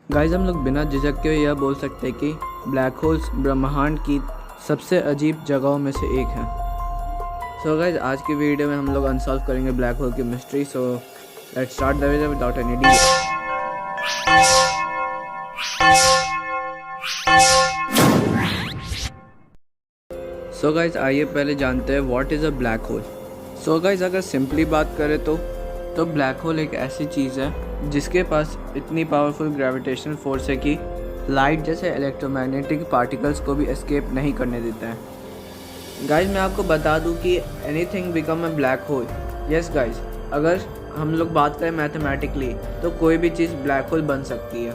Guys हम लोग बिना झिझक के यह बोल सकते हैं कि ब्लैक होल्स ब्रह्मांड की सबसे अजीब जगहों में से एक है। सो गाइस आज की वीडियो में हम लोग अनसॉल्व करेंगे ब्लैक होल की mystery. So let's start the video without any delay. So guys आइए पहले जानते हैं what is a black hole. So guys अगर सिंपली बात करें तो ब्लैक होल एक ऐसी चीज़ है जिसके पास इतनी पावरफुल ग्रेविटेशनल फोर्स है कि लाइट जैसे इलेक्ट्रोमैग्नेटिक पार्टिकल्स को भी एस्केप नहीं करने देता है। गाइस मैं आपको बता दूं कि anything become a black hole. Yes guys, अगर हम लोग बात करें मैथमेटिकली तो कोई भी चीज़ ब्लैक होल बन सकती है।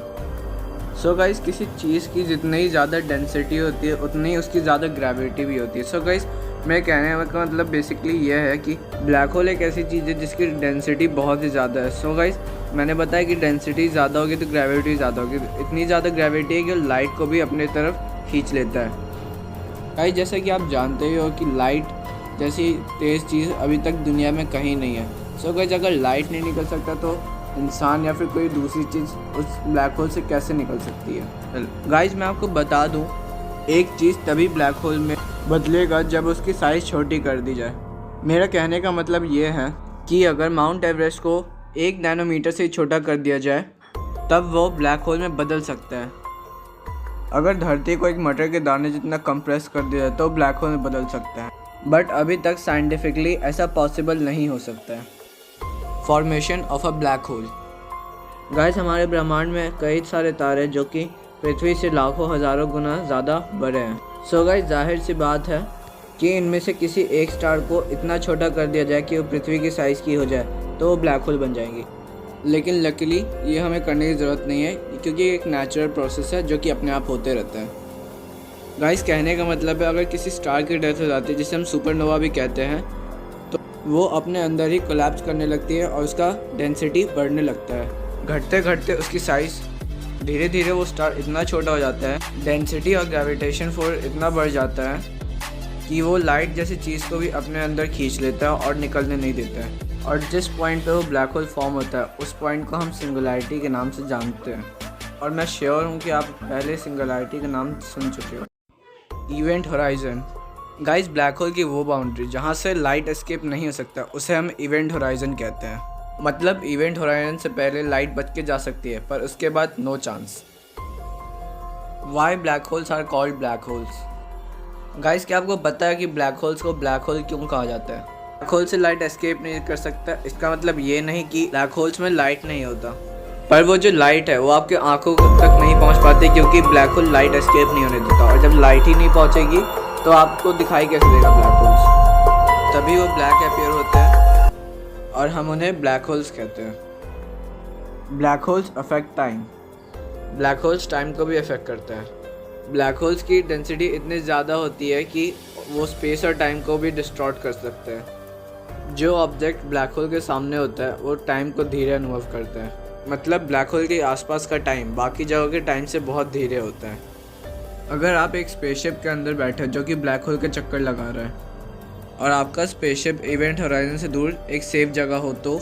सो गाइस किसी चीज़ की जितनी ज़्यादा डेंसिटी होती है उतनी उसकी ज़्यादा ग्रेविटी भी होती है। सो गाइस मैं कहने का मतलब बेसिकली ये है कि ब्लैक होल एक ऐसी चीज़ है जिसकी डेंसिटी बहुत ही ज़्यादा है। सो गाइस मैंने बताया कि डेंसिटी ज़्यादा होगी तो ग्रेविटी ज़्यादा होगी। इतनी ज़्यादा ग्रेविटी है कि लाइट को भी अपने तरफ खींच लेता है। गाइस जैसे कि आप जानते ही हो कि लाइट जैसी तेज़ चीज़ अभी तक दुनिया में कहीं नहीं है। सो गाइस अगर लाइट नहीं निकल सकता तो इंसान या फिर कोई दूसरी चीज़ उस ब्लैक होल से कैसे निकल सकती है। गाइस मैं आपको बता दूं, एक चीज़ तभी ब्लैक होल में बदलेगा जब उसकी साइज़ छोटी कर दी जाए। मेरा कहने का मतलब ये है कि अगर माउंट एवरेस्ट को 1 नैनोमीटर से छोटा कर दिया जाए तब वो ब्लैक होल में बदल सकता है। अगर धरती को एक मटर के दाने जितना कंप्रेस कर दिया जाए तो ब्लैक होल में बदल सकता है, बट अभी तक साइंटिफिकली ऐसा पॉसिबल नहीं हो सकता है। Formation of a black hole. Guys हमारे ब्रह्मांड में कई सारे तारे जो कि पृथ्वी से लाखों हज़ारों गुना ज़्यादा बड़े हैं। सो गाइस जाहिर सी बात है कि इनमें से किसी एक स्टार को इतना छोटा कर दिया जाए कि वो पृथ्वी की साइज़ की हो जाए तो वो ब्लैक होल बन जाएंगी। लेकिन लकीली ये हमें करने की ज़रूरत नहीं है क्योंकि ये एक नेचुरल प्रोसेस है जो कि अपने आप होते रहता है। गाइस कहने का मतलब है अगर किसी स्टार की डेथ हो जाती है जिसे हम सुपरनोवा भी कहते हैं तो वो अपने अंदर ही कोलैप्स करने लगती है और उसका डेंसिटी बढ़ने लगता है। घटते घटते उसकी साइज़ धीरे धीरे वो स्टार इतना छोटा हो जाता है, डेंसिटी और ग्रेविटेशन फोर्स इतना बढ़ जाता है कि वो लाइट जैसी चीज़ को भी अपने अंदर खींच लेता है और निकलने नहीं देता है। और जिस पॉइंट पे वो ब्लैक होल फॉर्म होता है उस पॉइंट को हम सिंगुलैरिटी के नाम से जानते हैं। और मैं श्योर हूँ कि आप पहले सिंगुलैरिटी का नाम सुन चुके हो। Event horizon. Guys black hole की वो बाउंड्री जहाँ से लाइट एस्केप नहीं हो सकता उसे हम इवेंट होराइजन कहते हैं। मतलब इवेंट होराइजन से पहले लाइट बच के जा सकती है पर उसके बाद no chance. Why black holes are called black holes. Guys क्या आपको पता है कि ब्लैक होल्स को ब्लैक होल क्यों कहा जाता है? ब्लैक होल से लाइट एस्केप नहीं कर सकता इसका मतलब ये नहीं कि ब्लैक होल्स में लाइट नहीं होता, पर वो जो लाइट है वो आपके आंखों तक नहीं पहुंच पाती क्योंकि ब्लैक होल लाइट एस्केप नहीं होने देता। और जब लाइट ही नहीं पहुंचेगी तो आपको दिखाई कैसे देगा ब्लैक होल्स? तभी वो ब्लैक अपीयर होते हैं और हम उन्हें ब्लैक होल्स कहते हैं। Black holes affect time. Black holes time को भी अफेक्ट करते हैं। ब्लैक होल्स की डेंसिटी इतनी ज़्यादा होती है कि वो स्पेस और टाइम को भी डिस्टॉर्ट कर सकते हैं। जो ऑब्जेक्ट ब्लैक होल के सामने होता है वो टाइम को धीरे अनुभव करता है। मतलब ब्लैक होल के आसपास का टाइम बाकी जगह के टाइम से बहुत धीरे होता है। अगर आप एक स्पेसशिप के अंदर बैठे जो कि ब्लैक होल के चक्कर लगा रहा है और आपका स्पेसशिप इवेंट होराइजन से दूर एक सेफ जगह हो तो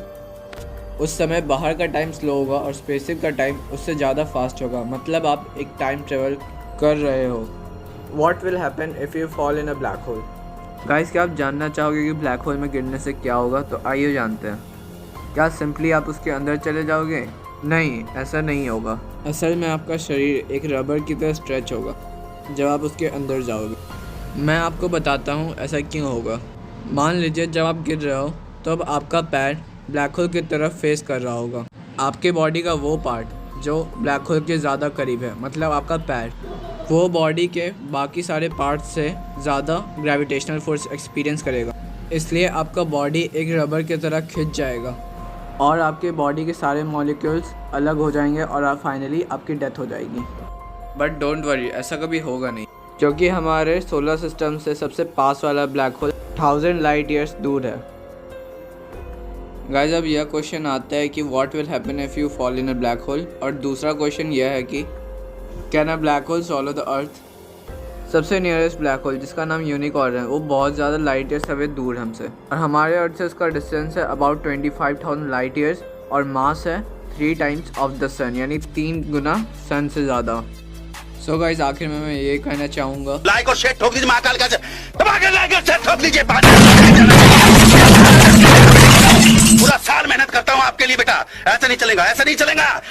उस समय बाहर का टाइम स्लो होगा और स्पेसशिप का टाइम उससे ज़्यादा फास्ट होगा। मतलब आप एक टाइम ट्रेवल कर रहे हो। What will happen if you fall in a black hole? Guys क्या आप जानना चाहोगे कि ब्लैक होल में गिरने से क्या होगा? तो आइए जानते हैं। क्या सिंपली आप उसके अंदर चले जाओगे? नहीं, ऐसा नहीं होगा। असल में आपका शरीर एक रबर की तरह स्ट्रेच होगा जब आप उसके अंदर जाओगे। मैं आपको बताता हूँ ऐसा क्यों होगा। मान लीजिए जब आप गिर रहे हो तो अब आपका पैर ब्लैक होल की तरफ फेस कर रहा होगा। आपके बॉडी का वो पार्ट जो ब्लैक होल के ज़्यादा करीब है, मतलब आपका पैर, वो बॉडी के बाकी सारे पार्ट्स से ज़्यादा ग्रेविटेशनल फोर्स एक्सपीरियंस करेगा। इसलिए आपका बॉडी एक रबर की तरह खिंच जाएगा और आपके बॉडी के सारे मॉलिक्यूल्स अलग हो जाएंगे और फाइनली आपकी डेथ हो जाएगी। बट डोंट वरी, ऐसा कभी होगा नहीं क्योंकि हमारे सोलर सिस्टम से सबसे पास वाला ब्लैक होल 1000 लाइट ईयर्स दूर है। गाइस अब यह क्वेश्चन आता है कि what will happen if you fall in a black hole, और दूसरा क्वेश्चन यह है कि can a black hole सॉलो the earth. सबसे नियरेस्ट ब्लैक होल जिसका नाम यूनिकॉर्न है वो बहुत ज़्यादा लाइट ईयर्स अवे दूर हमसे और हमारे अर्थ से उसका डिस्टेंस है अबाउट 25,000 लाइट ईयर्स और मास है 3 टाइम्स ऑफ द सन, यानी 3 गुना सन से ज़्यादा। सो गाइस आखिर में मैं ये कहना चाहूँगा, लाइक और शेयर ठोक दीजिए, महाकाल का लाइक और शेयर ठोक दीजिए। पूरा साल मेहनत करता हूँ आपके लिए बेटा, ऐसा नहीं चलेगा, ऐसा नहीं चलेगा।